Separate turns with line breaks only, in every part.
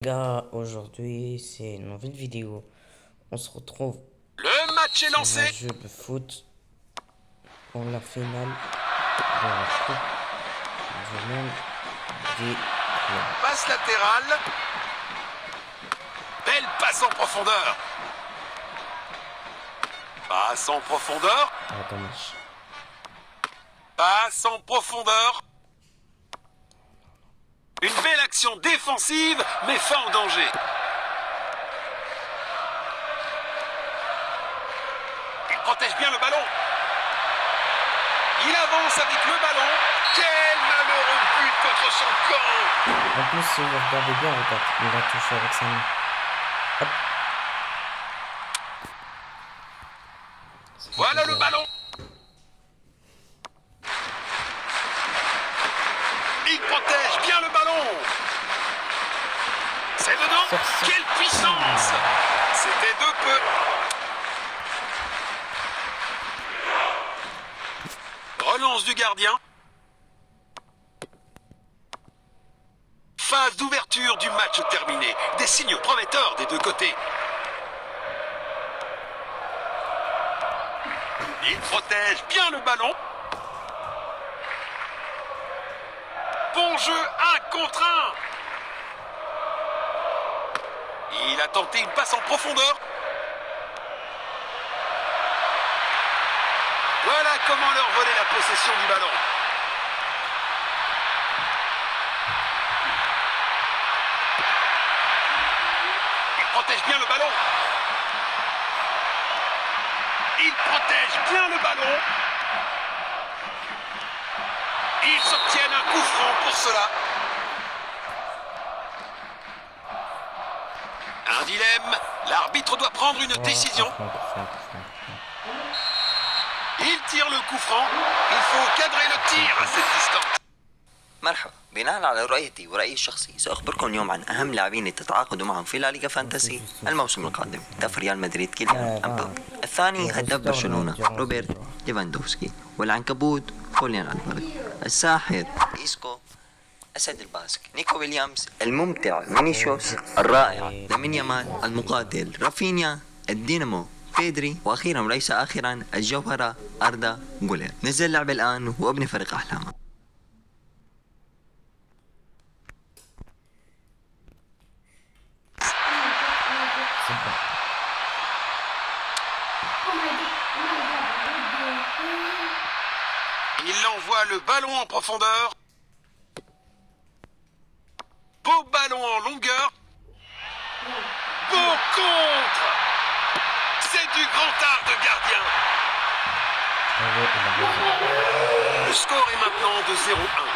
Gars, aujourd'hui c'est une nouvelle vidéo. On se retrouve
Le match est
sur un
lancé.
jeu de foot pour la finale de la Coupe du Monde des clubs.
Passe latérale. Belle passe en profondeur. Passe en profondeur.
Ah, dommage.
Passe en profondeur. Une belle action défensive, mais fin en danger. Il protège bien le ballon. Il avance avec le ballon. Quel malheureux but contre son camp.
En plus, si vous regardez bien, regarde, il a touché avec sa main. Hop. Ça fait
Voilà le
plaisir.
ballon. Il protège bien le ballon. C'est dedans.
Sorcier.
Quelle puissance. C'était de peu. Relance du gardien. Phase d'ouverture du match terminée. Des signaux prometteurs des deux côtés. Il protège bien le ballon. Bon jeu, 1 contre 1. Il a tenté une passe en profondeur. Voilà comment leur voler la possession du ballon. Il protège bien le ballon. Il protège bien le ballon. Ils obtiennent un coup franc pour cela. Un dilemme. L'arbitre doit prendre une décision. Il tire le coup franc. Il faut cadrer le tir à cette distance.
مرحبا، بناء على رؤيتي ورأيي الشخصي سأخبركم اليوم عن أهم لاعبين اللي تتعاقدوا معهم في لا ليغا فانتسي الموسم القادم. هداف ريال مدريد كيليان امبابي، الثاني هداف برشلونة روبرت ليفاندوفسكي، والعنكبوت خوليان ألفاريز، الساحر إيسكو، أسد الباسك نيكو ويليامز، الممتع فينيسيوس، الرائع لامين يامال، المقاتل رافينيا، الدينامو بيدري، وأخيرا وليس آخرا الجوهرة أردا جولير. نزل اللعب الآن وابني فريق أحلامك.
Il envoie le ballon en profondeur. Beau ballon en longueur. Beau contre. C'est du grand art de gardien. Le score est maintenant de 0-1.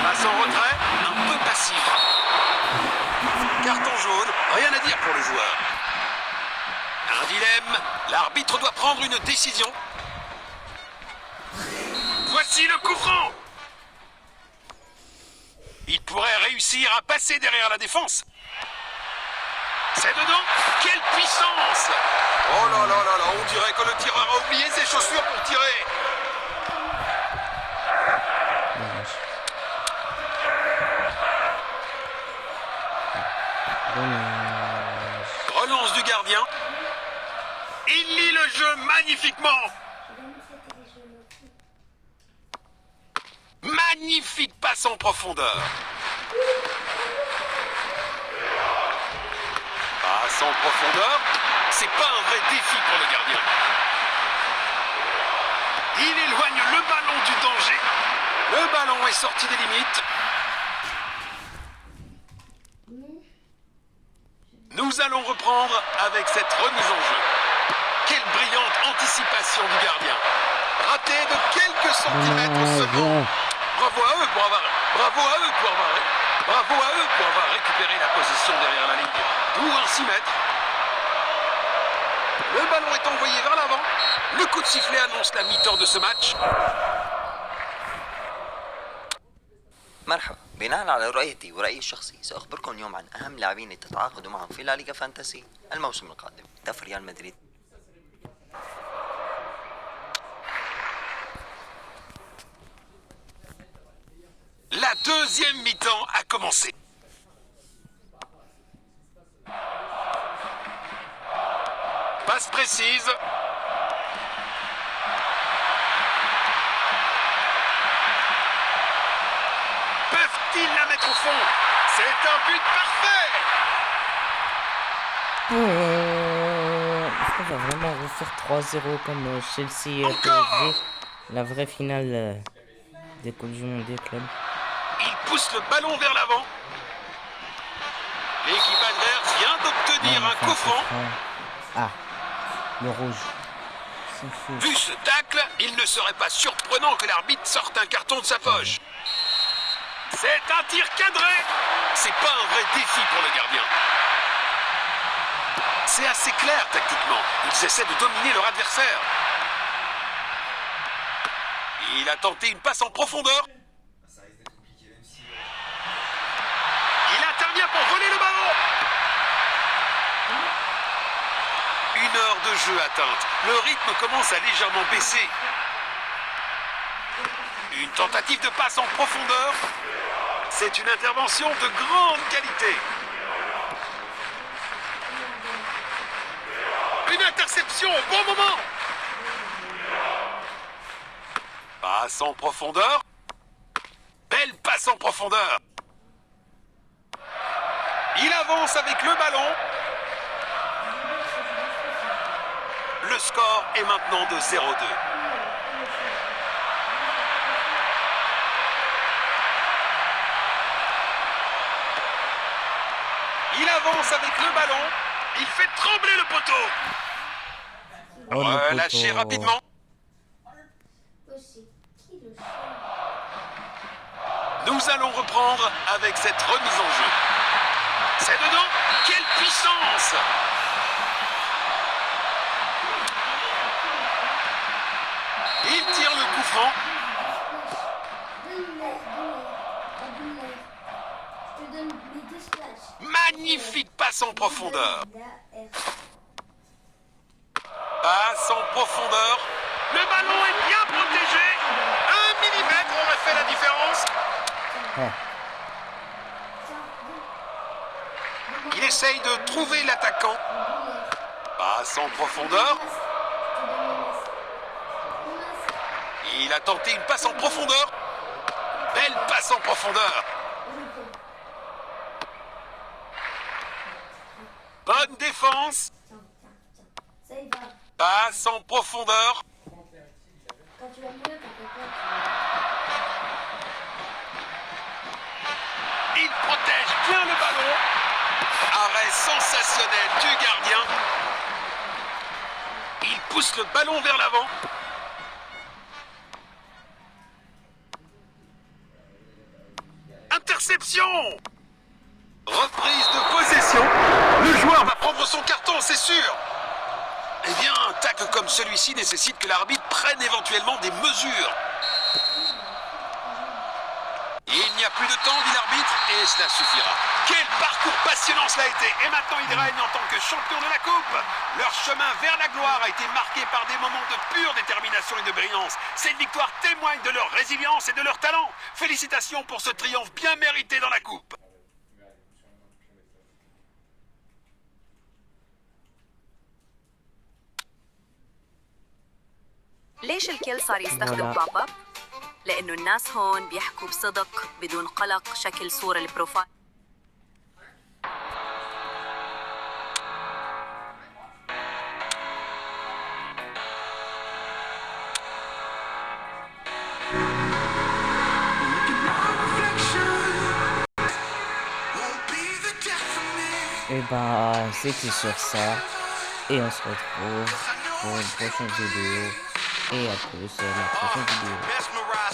Passe en retrait, un peu passif. Carton jaune, rien à dire pour le joueur. Un dilemme, l'arbitre doit prendre une décision. Voici le coup franc. Il pourrait réussir à passer derrière la défense. C'est dedans. Quelle puissance. Oh là là là là, on dirait que le tireur a oublié ses chaussures pour tirer.
Dommage. Dommage.
Relance du gardien. Il lit le jeu magnifiquement. Magnifique passe en profondeur. Passe en profondeur. C'est pas un vrai défi pour le gardien. Il éloigne le ballon du danger. Le ballon est sorti des limites. Nous allons reprendre avec cette remise en jeu. Quelle brillante anticipation du gardien. Raté de quelques centimètres seulement. Bravo à eux pour avoir récupéré la position derrière la ligne. D'où un 6 mètres. Le ballon est envoyé vers l'avant. Le coup de sifflet annonce la mi-temps de ce match.
مرحبا، بناء على رؤيتي ورأيي الشخصي سأخبركم اليوم عن أهم لاعبين اللي تتعاقدوا معهم في لا ليغا فانتسي الموسم القادم. هداف ريال مدريد
La deuxième mi-temps a commencé. Passe précise. Peuvent-ils la mettre au fond? C'est un but parfait.
Est-ce qu'on va vraiment refaire 3-0 comme Chelsea et
Encore.
PSG? La vraie finale des Coupes du Monde des clubs.
Il pousse le ballon vers l'avant. L'équipe adverse vient d'obtenir un coup franc.
Ah, le rouge. C'est fou.
Vu ce tacle, il ne serait pas surprenant que l'arbitre sorte un carton de sa poche. C'est un tir cadré. C'est pas un vrai défi pour le gardien. C'est assez clair tactiquement. Ils essaient de dominer leur adversaire. Il a tenté une passe en profondeur. Il intervient pour voler le ballon. 1 heure de jeu atteinte. Le rythme commence à légèrement baisser. Une tentative de passe en profondeur. C'est une intervention de grande qualité. Une interception au bon moment. Passe en profondeur. Belle passe en profondeur. Il avance avec le ballon. Le score est maintenant de 0-2. Il avance avec le ballon. Il fait trembler le poteau.
Oh, le
Relâché
poteau.
rapidement. Nous allons reprendre avec cette remise en jeu. C'est dedans. Quelle puissance! Il tire le coup franc. Magnifique passe en profondeur. Passe en profondeur. Le ballon est bien protégé. 1 millimètre aurait fait la différence.
Ah.
Il essaye de trouver l'attaquant. Passe en profondeur. Il a tenté une passe en profondeur. Belle passe en profondeur. Bonne défense. Passe en profondeur. Il protège bien le ballon. Arrêt sensationnel du gardien. Il pousse le ballon vers l'avant. Interception. Reprise de possession. Le joueur va prendre son carton, c'est sûr. Eh bien, un tacle comme celui-ci nécessite que l'arbitre prenne éventuellement des mesures. Il n'y a plus de temps, dit l'arbitre, et cela suffira. Quel parcours passionnant cela a été. Et maintenant, ils règnent en tant que champions de la Coupe. Leur chemin vers la gloire a été marqué par des moments de pure détermination et de brillance. Cette victoire témoigne de leur résilience et de leur talent. Félicitations pour ce triomphe bien mérité dans la Coupe.
ليش الكل صار يستخدم بوب اب؟ لأنه الناس هون بيحكوا بصدق بدون قلق شكل صورة البروفايل.
Et ben, c'était sur ça. Et on se retrouve pour une prochaine vidéo. Et à plus, la prochaine vidéo.